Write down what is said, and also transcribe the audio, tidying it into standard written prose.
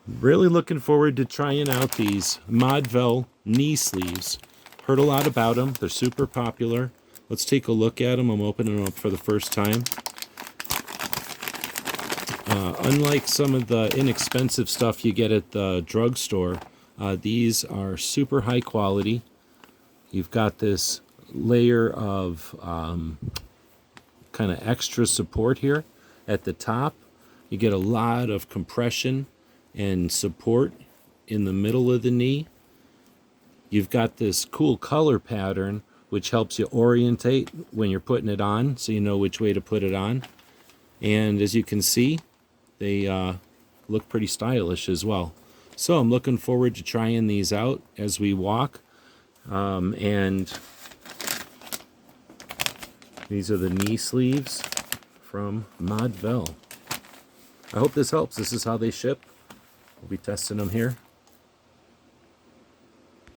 Really looking forward to trying out these Modvel knee sleeves. Heard a lot about them. They're super popular. Let's take a look at them. I'm opening them up for the first time. Unlike some of the inexpensive stuff you get at the drugstore, these are super high quality. You've got this layer of kind of extra support here at the top. You get a lot of compression and support in the middle of the knee. You've got this cool color pattern which helps you orientate when you're putting it on, so you know which way to put it on. And as you can see, they look pretty stylish as well. So I'm looking forward to trying these out as we walk. And these are the knee sleeves from Modvel. I hope this helps. This is how they ship. We'll be testing them here.